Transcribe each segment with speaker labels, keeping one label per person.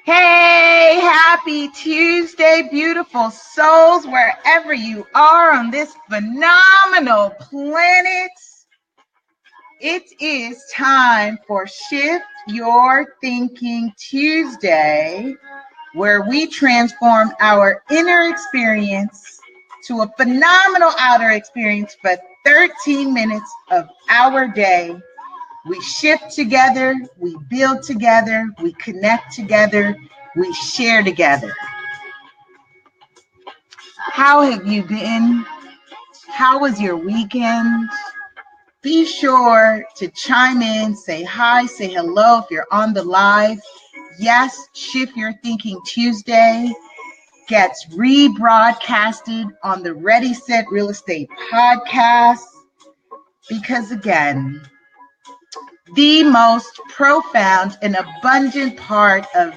Speaker 1: Hey, happy Tuesday, beautiful souls, wherever you are on this phenomenal planet. It is time for Shift Your Thinking Tuesday, where we transform our inner experience to a phenomenal outer experience for 13 minutes of our day. We shift together, we build together, we connect together, we share together. How have you been? How was your weekend? Be sure to chime in, say hi, say hello if you're on the live. Yes, Shift Your Thinking Tuesday gets rebroadcasted on the Ready Set Real Estate podcast because, again, the most profound and abundant part of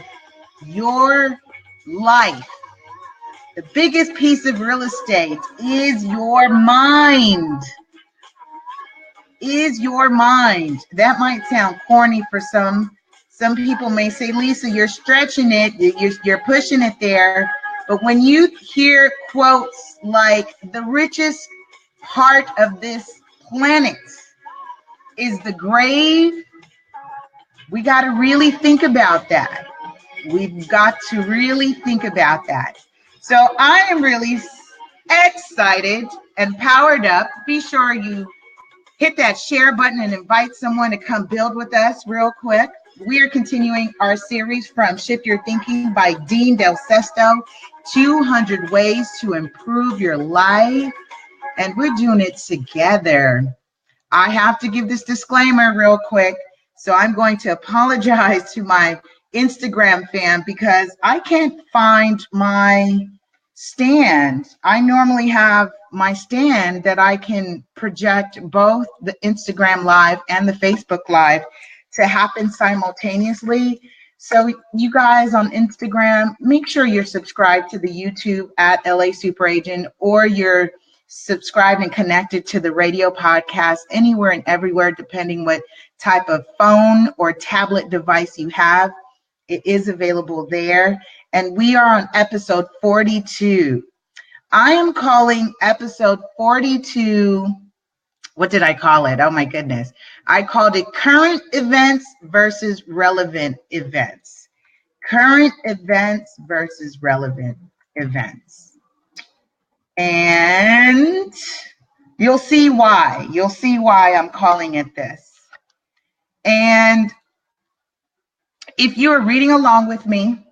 Speaker 1: your life, the biggest piece of real estate, is your mind. Is your mind. That might sound corny for some. Some people may say, Lisa, you're stretching it, you're pushing it there. But when you hear quotes like, the richest part of this planet is the grave, we got to really think about that. We've got to really think about that. So I am really excited and powered up. Be sure you hit that share button and invite someone to come build with us real quick. We are continuing our series from Shift Your Thinking by Dean Del Sesto, 200 Ways to Improve Your Life. And we're doing it together. I have to give this disclaimer real quick. So I'm going to apologize to my Instagram fan because I can't find my stand. I normally have my stand that I can project both the Instagram live and the Facebook live to happen simultaneously. So you guys on Instagram, make sure you're subscribed to the YouTube at lasuperagent, or you're subscribed and connected to the radio podcast anywhere and everywhere, depending what type of phone or tablet device you have. It is available there. And we are on episode 42. I am calling episode 42, what did I call it? Oh my goodness. I called it Current Events versus Relevant Events. Current events versus relevant events. And you'll see why. You'll see why I'm calling it this. And if you are reading along with me,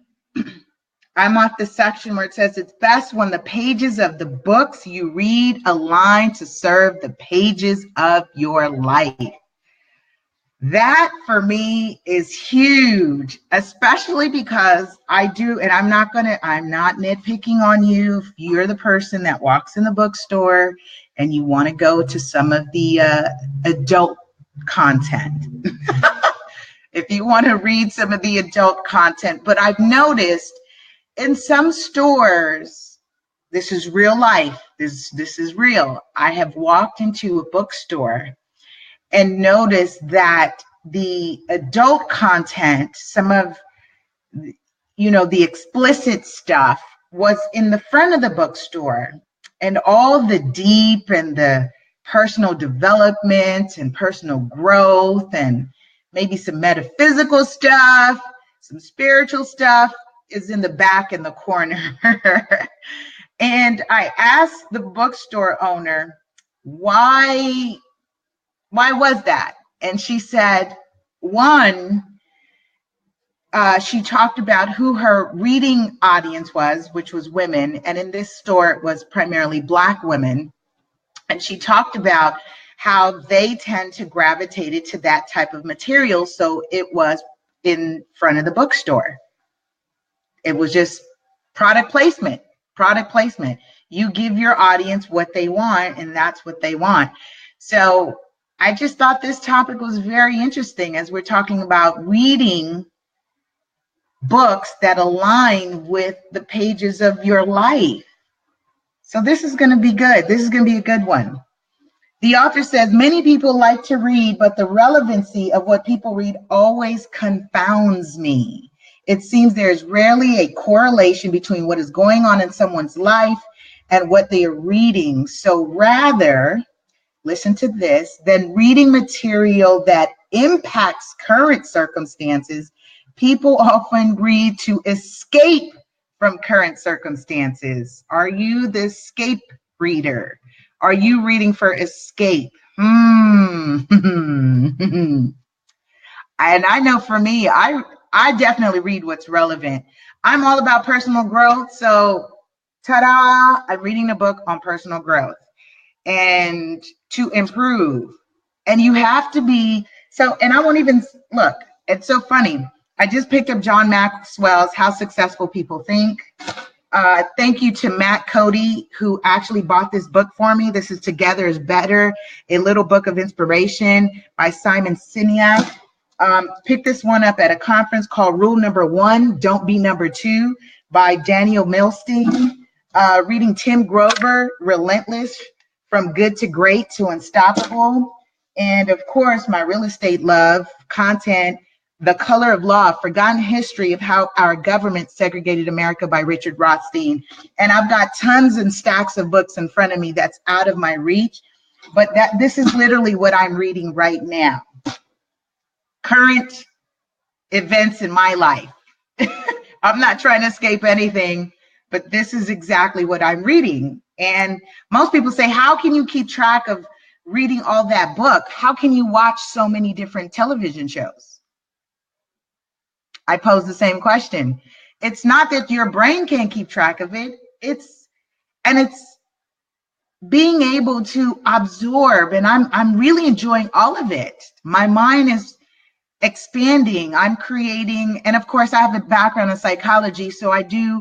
Speaker 1: I'm at the section where it says it's best when the pages of the books you read align to serve the pages of your life. That for me is huge, especially because I do, and I'm not nitpicking on you if you're the person that walks in the bookstore and you want to go to some of the adult content. If you want to read some of the adult content, but I've noticed in some stores, this is real life, this is real. I have walked into a bookstore and noticed that the adult content, some of, the explicit stuff was in the front of the bookstore, and all the deep and the personal development and personal growth and maybe some metaphysical stuff, some spiritual stuff is in the back in the corner. And I asked the bookstore owner, why was that? And she said, one, she talked about who her reading audience was, which was women. And in this store, it was primarily Black women. And she talked about how they tend to gravitate to that type of material. So it was in front of the bookstore. It was just product placement. You give your audience what they want, and that's what they want. So I just thought this topic was very interesting as we're talking about reading books that align with the pages of your life. So this is going to be good. This is going to be a good one. The author says, many people like to read, but the relevancy of what people read always confounds me. It seems there is rarely a correlation between what is going on in someone's life and what they are reading. So rather, listen to this, than reading material that impacts current circumstances, people often read to escape from current circumstances. Are you the escape reader? Are you reading for escape? And I know for me, I definitely read what's relevant. I'm all about personal growth. So, ta-da, I'm reading a book on personal growth and to improve. And you have to be, so, and I won't even, look, it's so funny. I just picked up John Maxwell's How Successful People Think. Thank you to Matt Cody, who actually bought this book for me. This is Together is Better, a little book of inspiration by Simon Sinek. Picked this one up at a conference called Rule Number One, Don't Be Number Two by Daniel Milstein. Reading Tim Grover, Relentless, From Good to Great to Unstoppable. And of course, my real estate love content, The Color of Law, Forgotten History of How Our Government Segregated America by Richard Rothstein. And I've got tons and stacks of books in front of me that's out of my reach, but this is literally what I'm reading right now. Current events in my life. I'm not trying to escape anything, but this is exactly what I'm reading. And most people say, how can you keep track of reading all that book? How can you watch so many different television shows? I pose the same question. It's not that your brain can't keep track of it. It's being able to absorb, and I'm really enjoying all of it. My mind is expanding. I'm creating, and of course I have a background in psychology, so I've been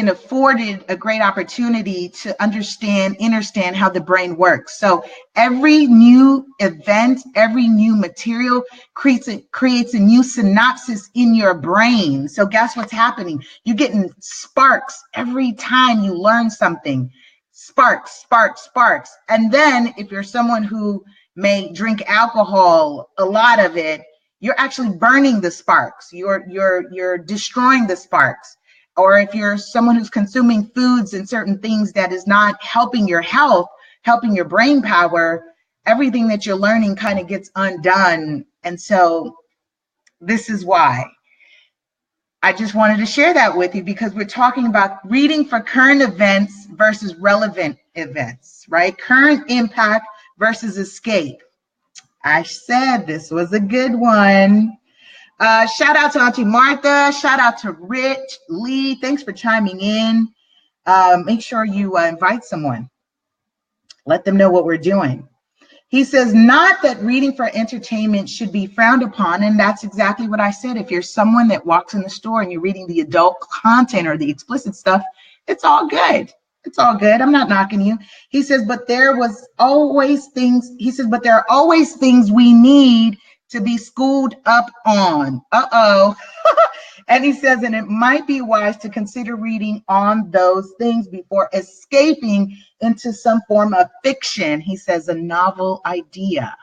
Speaker 1: afforded a great opportunity to understand how the brain works. So every new event, every new material creates a new synapses in your brain. So guess what's happening? You're getting sparks every time you learn something. Sparks, sparks, sparks. And then if you're someone who may drink alcohol, a lot of it, you're actually burning the sparks. You're destroying the sparks. Or if you're someone who's consuming foods and certain things that is not helping your health, helping your brain power, everything that you're learning kind of gets undone. And so this is why I just wanted to share that with you, because we're talking about reading for current events versus relevant events, right? Current impact versus escape. I said this was a good one. Shout out to Auntie Martha. Shout out to Rich, Lee. Thanks for chiming in. Make sure you invite someone. Let them know what we're doing. He says, not that reading for entertainment should be frowned upon. And that's exactly what I said. If you're someone that walks in the store and you're reading the adult content or the explicit stuff, it's all good. It's all good. I'm not knocking you. He says, but there are always things we need to be schooled up on. And he says, and it might be wise to consider reading on those things before escaping into some form of fiction. He says, a novel idea.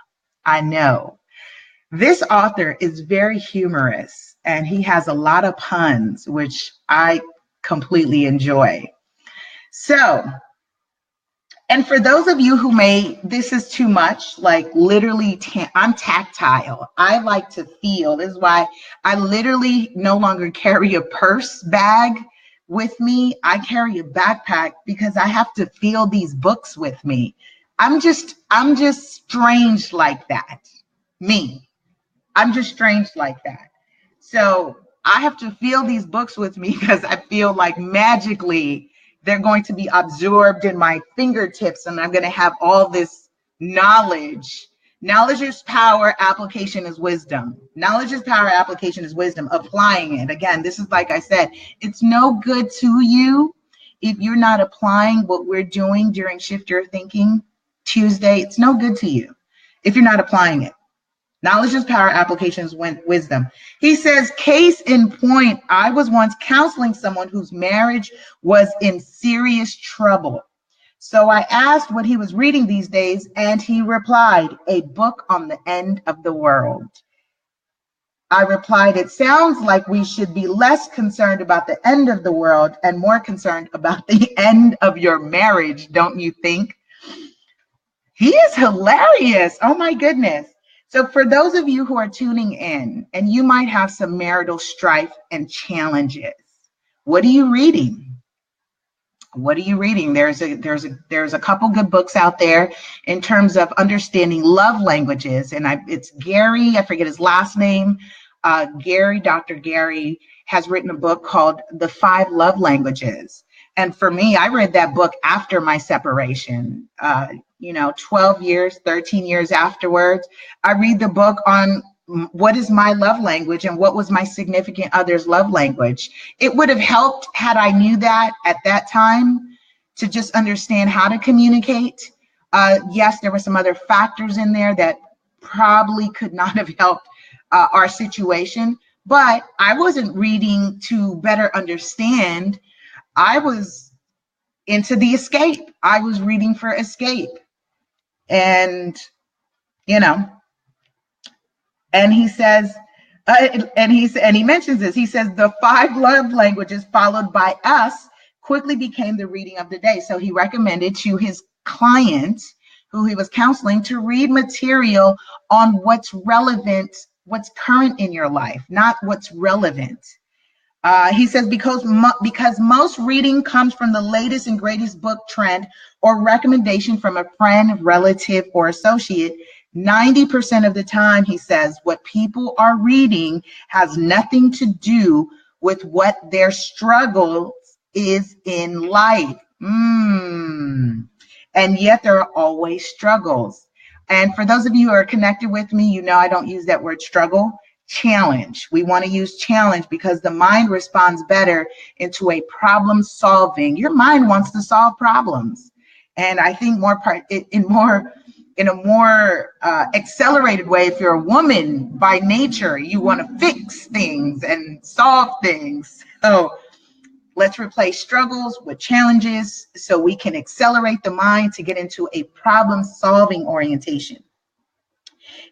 Speaker 1: I know. This author is very humorous, and he has a lot of puns, which I completely enjoy. So, and for those of you who this is too much, like literally, I'm tactile. I like to feel. This is why I literally no longer carry a purse bag with me. I carry a backpack because I have to feel these books with me. I'm just strange like that. I'm just strange like that. So I have to feel these books with me because I feel like magically they're going to be absorbed in my fingertips, and I'm going to have all this knowledge. Knowledge is power, application is wisdom. Knowledge is power, application is wisdom. Applying it. Again, this is like I said, it's no good to you if you're not applying what we're doing during Shift Your Thinking Tuesday. It's no good to you if you're not applying it. Knowledge is power, application is wisdom. He says, case in point, I was once counseling someone whose marriage was in serious trouble. So I asked what he was reading these days, and he replied, a book on the end of the world. I replied, it sounds like we should be less concerned about the end of the world and more concerned about the end of your marriage, don't you think? He is hilarious. Oh my goodness. So for those of you who are tuning in and you might have some marital strife and challenges, what are you reading? What are you reading? There's a couple good books out there in terms of understanding love languages, and it's Gary. I forget his last name. Dr. Gary has written a book called The 5 Love Languages. And for me, I read that book after my separation. 12 years, 13 years afterwards, I read the book on what is my love language and what was my significant other's love language. It would have helped had I knew that at that time to just understand how to communicate. Yes, there were some other factors in there that probably could not have helped our situation, but I wasn't reading to better understand. I was into the escape. I was reading for escape. And, and he says, and he mentions this. He says the 5 love languages followed by us quickly became the reading of the day. So he recommended to his client who he was counseling to read material on what's relevant, what's current in your life, not what's relevant. He says, because most reading comes from the latest and greatest book trend or recommendation from a friend, relative, or associate, 90% of the time, he says, what people are reading has nothing to do with what their struggle is in life. And yet there are always struggles. And for those of you who are connected with me, I don't use that word struggle. Challenge. We want to use challenge because the mind responds better into a problem solving. Your mind wants to solve problems, and I think in a more accelerated way. If you're a woman by nature, you want to fix things and solve things. So let's replace struggles with challenges so we can accelerate the mind to get into a problem solving orientation.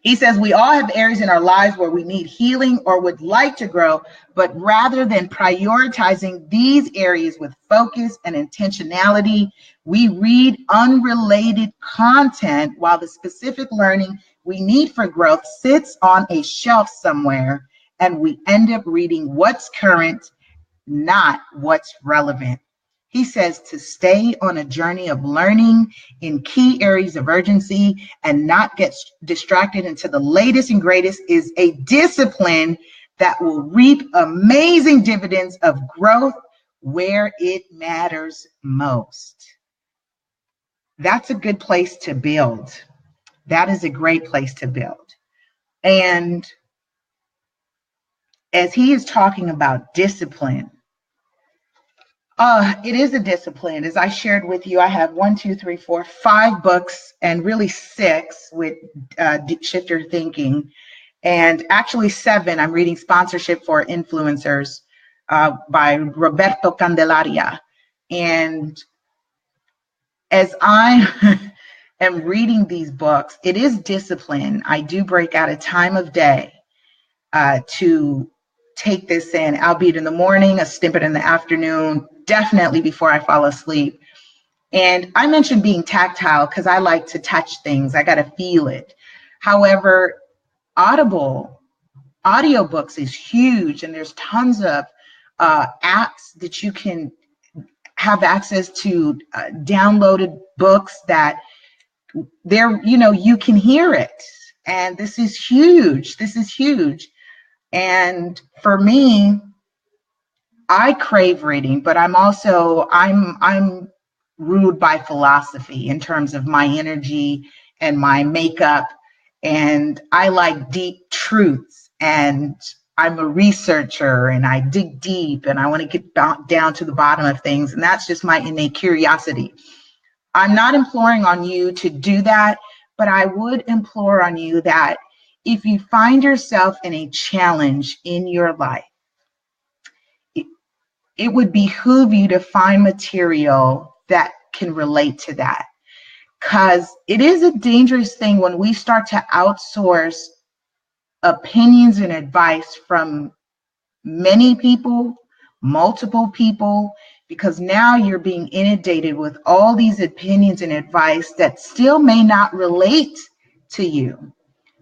Speaker 1: He says we all have areas in our lives where we need healing or would like to grow, but rather than prioritizing these areas with focus and intentionality, we read unrelated content while the specific learning we need for growth sits on a shelf somewhere, and we end up reading what's current, not what's relevant. He says to stay on a journey of learning in key areas of urgency and not get distracted into the latest and greatest is a discipline that will reap amazing dividends of growth where it matters most. That's a good place to build. That is a great place to build. And as he is talking about discipline, it is a discipline. As I shared with you, I have 5 books and really 6 with Shift Your Thinking. And actually 7, I'm reading Sponsorship for Influencers by Roberto Candelaria. And as I am reading these books, it is discipline. I do break out a time of day to take this in, albeit in the morning, a snippet in the afternoon, definitely before I fall asleep. And I mentioned being tactile because I like to touch things. I got to feel it. However, audiobooks is huge, and there's tons of apps that you can have access to, downloaded books that you can hear it. And this is huge. And for me, I crave reading, but I'm ruled by philosophy in terms of my energy and my makeup. And I like deep truths, and I'm a researcher, and I dig deep, and I want to get down to the bottom of things. And that's just my innate curiosity. I'm not imploring on you to do that, but I would implore on you that if you find yourself in a challenge in your life, it would behoove you to find material that can relate to that. Because it is a dangerous thing when we start to outsource opinions and advice from many people, multiple people, because now you're being inundated with all these opinions and advice that still may not relate to you.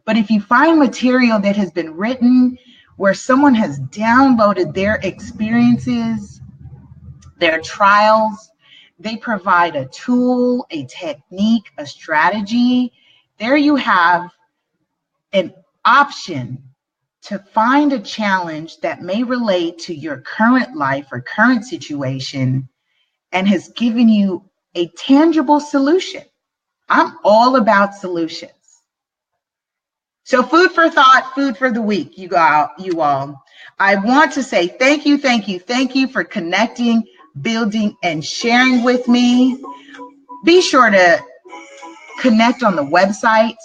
Speaker 1: But if you find material that has been written where someone has downloaded their experiences, their trials, they provide a tool, a technique, a strategy, there you have an option to find a challenge that may relate to your current life or current situation and has given you a tangible solution. I'm all about solutions. So food for thought, food for the week, you all. I want to say thank you for connecting, building, and sharing with me. Be sure to connect on the website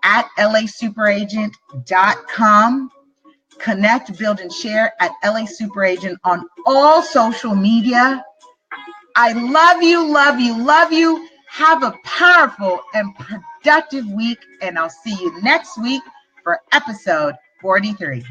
Speaker 1: at lasuperagent.com. Connect, build, and share at lasuperagent on all social media. I love you. Have a powerful and productive week, and I'll see you next week for episode 43.